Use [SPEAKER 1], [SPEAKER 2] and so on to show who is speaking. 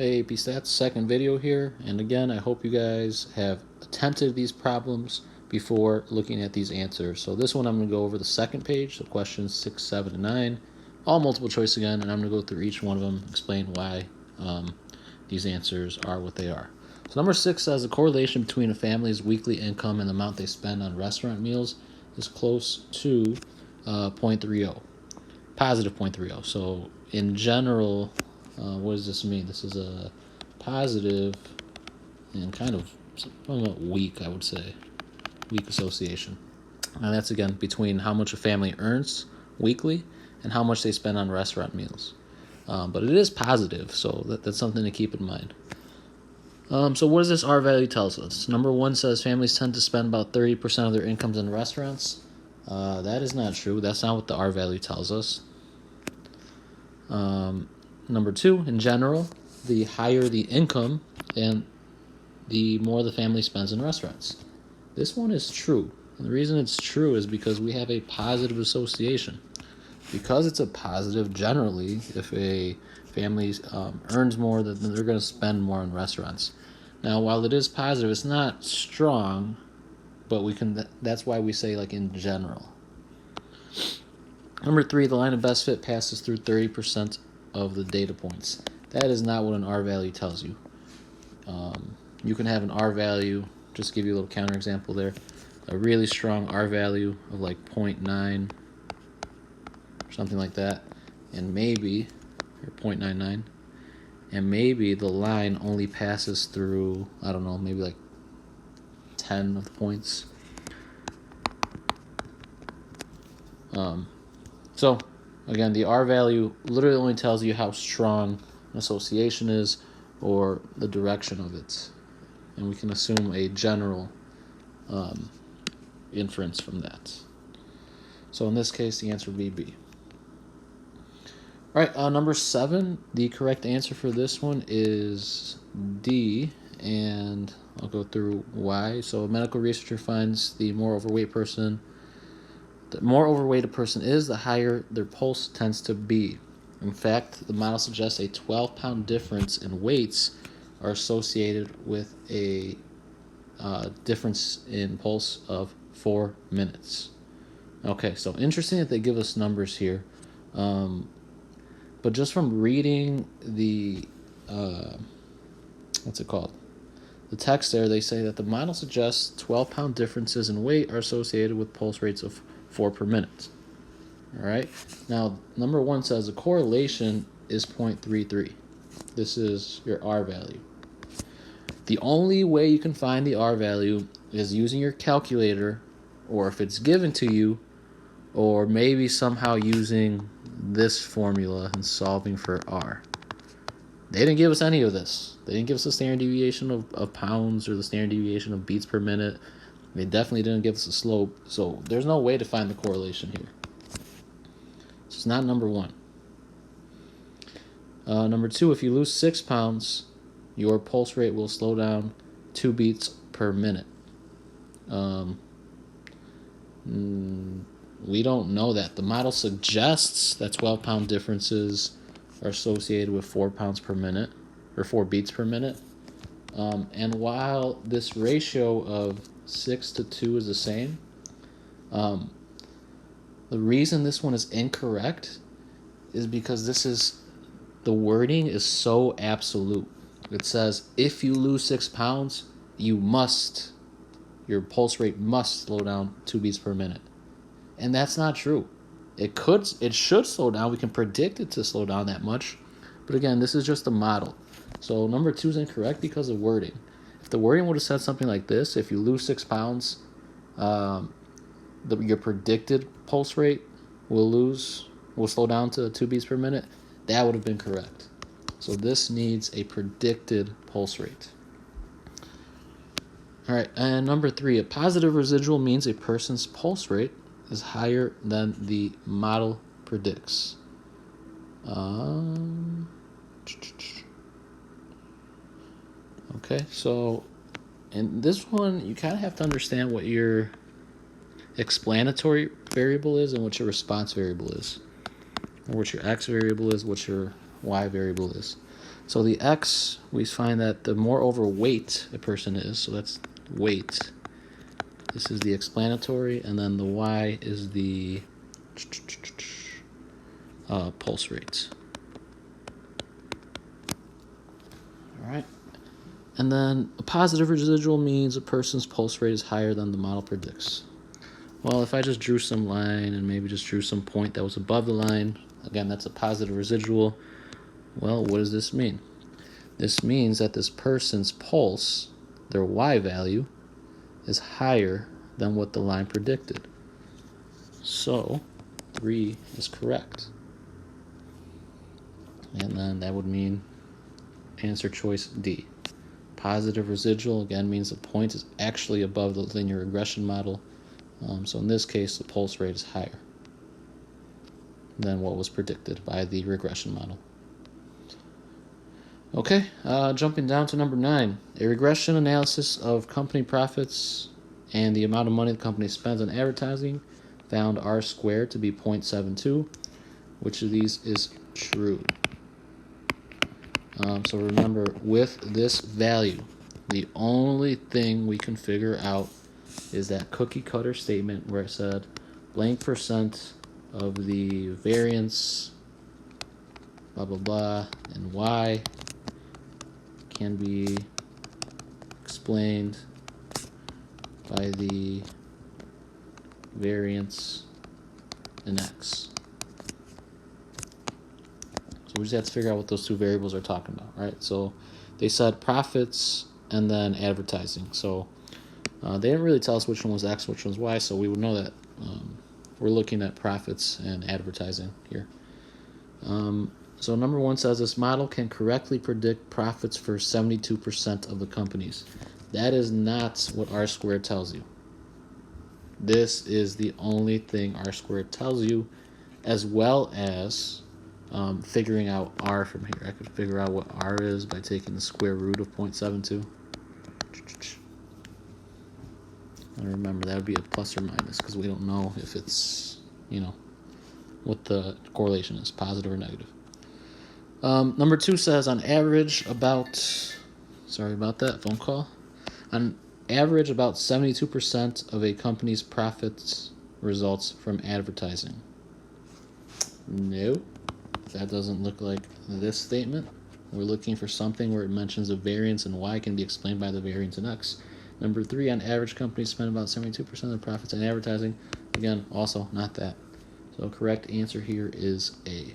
[SPEAKER 1] Hey AP Stats, second video here, and again I hope you guys have attempted these problems before looking at these answers. So this one I'm going to go over the second page, so questions 6, 7, and 9, all multiple choice again, and I'm going to go through each one of them, explain why these answers are what they are. So number 6 says the correlation between a family's weekly income and the amount they spend on restaurant meals is close to 0.30, positive 0.30. So in general, what does this mean? This is a positive and kind of weak, I would say, weak association. And that's, again, between how much a family earns weekly and how much they spend on restaurant meals. But it is positive, so that's something to keep in mind. So what does this R value tells us? Number 1 says families tend to spend about 30% of their incomes in restaurants. That is not true. That's not what the R value tells us. Number 2, in general, the higher the income and the more the family spends in restaurants. This one is true. And the reason it's true is because we have a positive association. Because it's a positive, generally, if a family earns more, then they're going to spend more in restaurants. Now, while it is positive, it's not strong, but that's why we say like in general. Number 3, the line of best fit passes through 30% of the data points. That is not what an R value tells you. You can have an R value, just give you a little counterexample there, a really strong R value of like 0.9 or something like that, and maybe, or 0.99, and maybe the line only passes through, I don't know, maybe like 10 of the points. So, again, the R value literally only tells you how strong an association is or the direction of it. And we can assume a general inference from that. So in this case, the answer would be B. All right, number 7, the correct answer for this one is D, and I'll go through why. So a medical researcher finds the more overweight a person is, the higher their pulse tends to be. In fact, the model suggests a 12-pound difference in weights are associated with a difference in pulse of 4 minutes. Okay, so interesting that they give us numbers here. But just from reading the, the text there, they say that the model suggests 12-pound differences in weight are associated with pulse rates of 4 per minute. All right. Now, number 1 says the correlation is 0.33. This is your R value. The only way you can find the R value is using your calculator, or if it's given to you, or maybe somehow using this formula and solving for R. They didn't give us any of this. They didn't give us the standard deviation of pounds or the standard deviation of beats per minute. They definitely didn't give us a slope, so there's no way to find the correlation here. So it's not number 1. Number 2, if you lose 6 pounds, your pulse rate will slow down 2 beats per minute. We don't know that. The model suggests that 12-pound differences are associated with 4 pounds per minute, or 4 beats per minute. And while this ratio of 6 to 2 is the same, the reason this one is incorrect is because the wording is so absolute. It says if you lose 6 pounds, your pulse rate must slow down 2 beats per minute. And that's not true. It should slow down. We can predict it to slow down that much. But again, this is just a model. So number 2 is incorrect because of wording. If the wording would have said something like this, if you lose 6 pounds, your predicted pulse rate will slow down to 2 beats per minute, that would have been correct. So this needs a predicted pulse rate. All right, and number 3, a positive residual means a person's pulse rate is higher than the model predicts. Okay, so in this one, you kind of have to understand what your explanatory variable is and what your response variable is, or what your x variable is, what your y variable is. So the X, we find that the more overweight a person is, so that's weight. This is the explanatory, and then the Y is the pulse rate. All right. And then a positive residual means a person's pulse rate is higher than the model predicts. Well, if I just drew some line and maybe just drew some point that was above the line, again, that's a positive residual. Well, what does this mean? This means that this person's pulse, their Y value, is higher than what the line predicted. So 3 is correct. And then that would mean answer choice D. Positive residual, again, means the point is actually above the linear regression model. So in this case, the pulse rate is higher than what was predicted by the regression model. Okay, jumping down to number 9. A regression analysis of company profits and the amount of money the company spends on advertising found R squared to be 0.72. Which of these is true? So remember, with this value, the only thing we can figure out is that cookie cutter statement where it said blank percent of the variance, blah, blah, blah, and Y can be explained by the variance in X. So we just have to figure out what those two variables are talking about, right? So they said profits and then advertising. So they didn't really tell us which one was X, which one was Y, so we would know that we're looking at profits and advertising here. So number 1 says this model can correctly predict profits for 72% of the companies. That is not what R squared tells you. This is the only thing R squared tells you, as well as figuring out R from here. I could figure out what R is by taking the square root of 0.72. And remember, that would be a plus or minus because we don't know if it's, what the correlation is, positive or negative. Number 2 says on average about, sorry about that phone call, on average about 72% of a company's profits results from advertising. No, that doesn't look like this statement. We're looking for something where it mentions a variance in Y can be explained by the variance in X. Number 3, on average, companies spend about 72% of their profits on advertising. Again, also not that. So correct answer here is A.